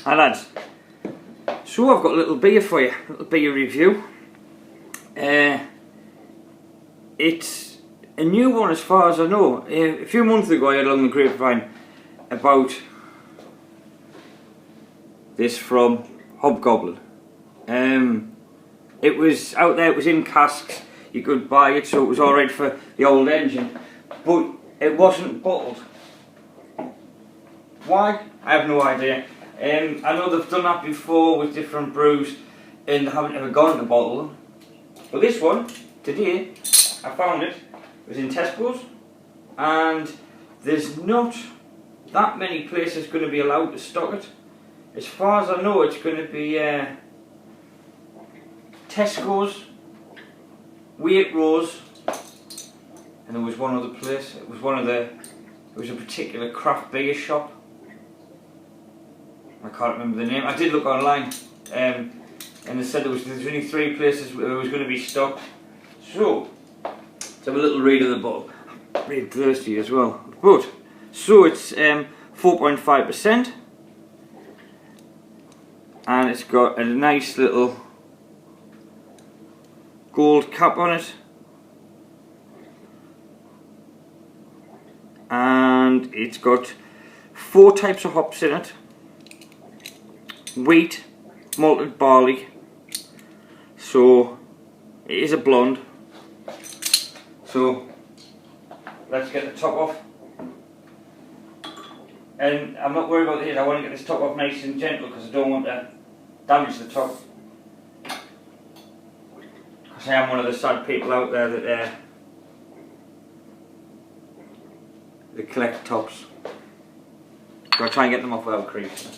Hi lads, so I've got a little beer for you, a little beer review. It's a new one as far as I know. A few months ago I heard along the grapevine about this from Goblin. It was out there, it was in casks, you could buy it, so it was alright for the old engine, but it wasn't bottled. Why? I have no idea. I know they've done that before with different brews and they haven't ever gone to bottle them. But this one, today, I found it. It was in Tesco's and there's not that many places going to be allowed to stock it. As far as I know, it's going to be Tesco's, Waitrose, and there was one other place. It was a particular craft beer shop. I can't remember the name. I did look online, and they said there's only 3 places where it was going to be stocked. So, let's have a little read of the bottle. I'm really thirsty as well. But, so it's 4.5%, and it's got a nice little gold cap on it, and it's got 4 types of hops in it: wheat, malted barley, so it is a blonde. So let's get the top off, and I'm not worried about this. I want to get this top off nice and gentle because I don't want to damage the top, because I am one of the sad people out there that they collect tops. Gotta try and get them off without crease.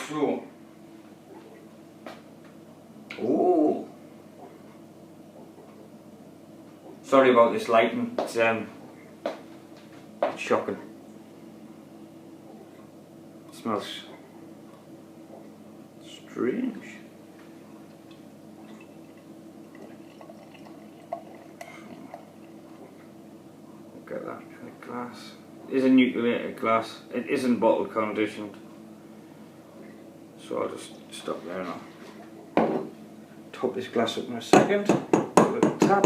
So, oh, sorry about this lighting. It's shocking. It smells strange. Look at that glass. It is a nucleated glass. It isn't bottle conditioned. So I'll just stop there now. Top this glass up in a second. Give it a tap.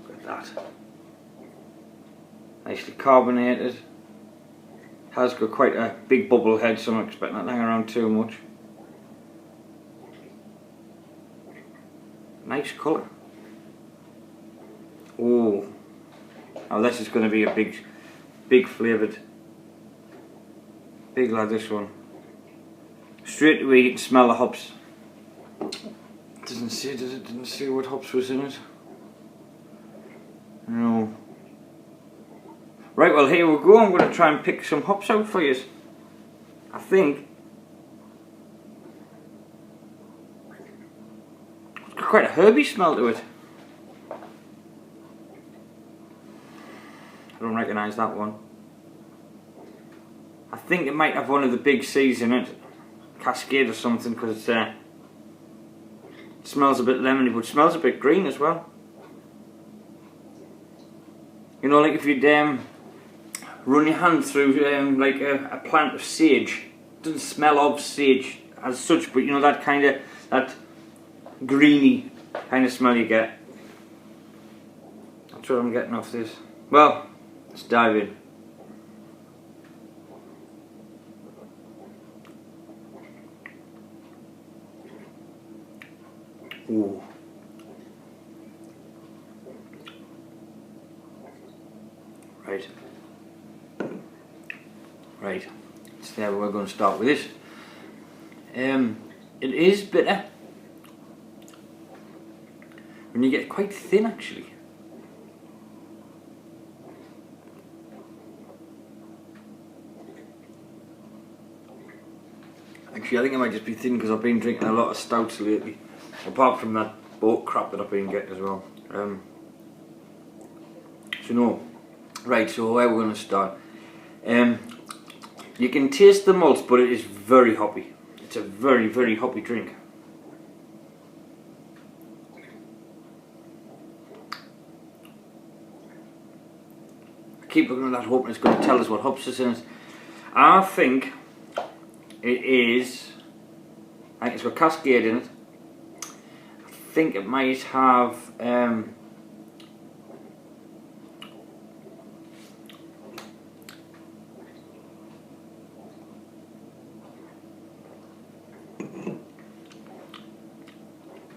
Look at that. Nicely carbonated. Has got quite a big bubble head, so I'm not expecting that to hang around too much. Nice colour. Oh, now this is going to be a big flavoured, big lad, this one. Straight away you can smell the hops. Doesn't say, does it? Didn't say what hops was in it. No. Right, well here we go. I'm going to try and pick some hops out for you. I think it's got quite a herby smell to it. I don't recognise that one. I think it might have one of the big C's in it, Cascade or something, because it smells a bit lemony, but it smells a bit green as well. You know, like if you'd run your hand through like a plant of sage. It doesn't smell of sage as such, but you know that kind of, that greeny kind of smell you get. That's what I'm getting off this. Well, let's dive in. Ooh. Right. Right. So now we're going to start with this. It is bitter. When you get quite thin, actually. Actually, I think it might just be thin because I've been drinking a lot of stouts lately. Apart from that boat crap that I've been getting as well. So no. Right, so where we're going to start. You can taste the malts, but it is very hoppy. It's a very, very hoppy drink. I keep looking at that hoping it's going to tell us what hops is in it. I think it is, I think it's got Cascade in it. I think it might have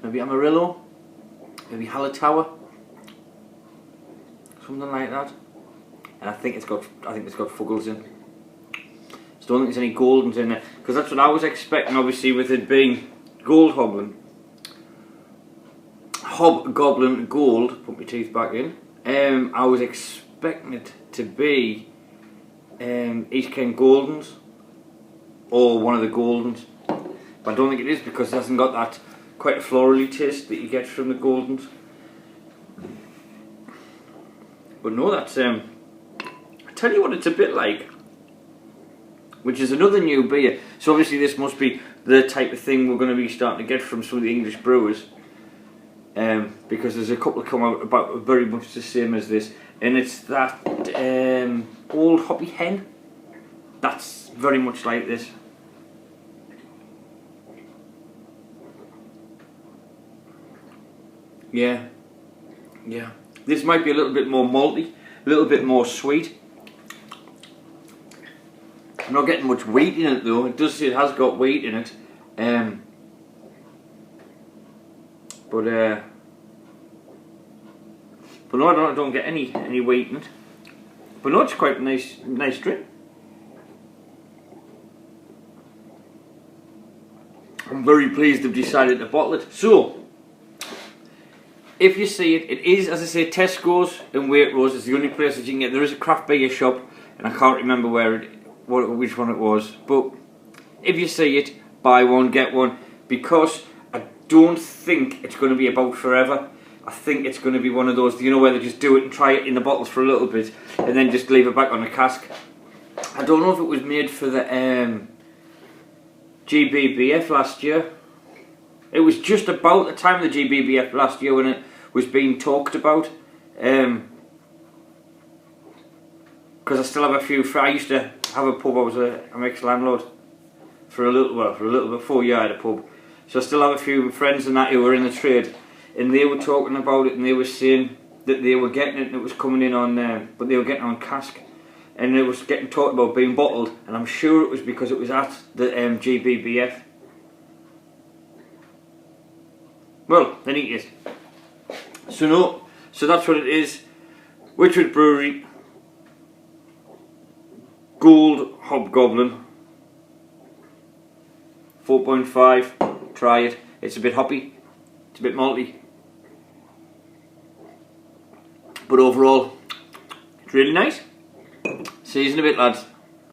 maybe Amarillo, maybe Hallertauer, something like that. And I think it's got Fuggles in. I don't think there's any Goldens in it, because that's what I was expecting. Obviously, with it being Gold Hobgoblin, Hobgoblin Gold. Put my teeth back in. I was expecting it to be East Kent Goldens or one of the Goldens, but I don't think it is, because it hasn't got that quite a florally taste that you get from the Goldens. But no, that's I tell you what it's a bit like, which is another new beer. So obviously this must be the type of thing we're going to be starting to get from some of the English brewers, because there's a couple come out about very much the same as this, and it's that Old Hoppy Hen. That's very much like this. Yeah. This might be a little bit more malty, a little bit more sweet. I'm not getting much wheat in it though. It does say it has got wheat in it, but no, I don't get any wheat in it. But no, it's quite a nice drink. I'm very pleased they've decided to bottle it. So, if you see it, it is, as I say, Tesco's in Waitrose. It's the only place that you can get. There is a craft beer shop, and I can't remember which one it was. But if you see it, buy one, get one, because I don't think it's going to be about forever. I think it's going to be one of those, you know, where they just do it and try it in the bottles for a little bit, and then just leave it back on the cask. I don't know if it was made for the GBBF last year. It was just about the time of the GBBF last year when it was being talked about. Because I still have a few. I used to have a pub. I was an ex-landlord for a little before I had a pub. So I still have a few friends and that who were in the trade, and they were talking about it, and they were saying that they were getting it and it was coming in on, but they were getting it on cask, and it was getting talked about being bottled, and I'm sure it was because it was at the GBBF. Well, then it is. So no, so that's what it is. Witchwood Brewery Gold Hobgoblin 4.5. Try it. It's a bit hoppy. It's a bit malty. But overall, it's really nice. See you in a bit, lads.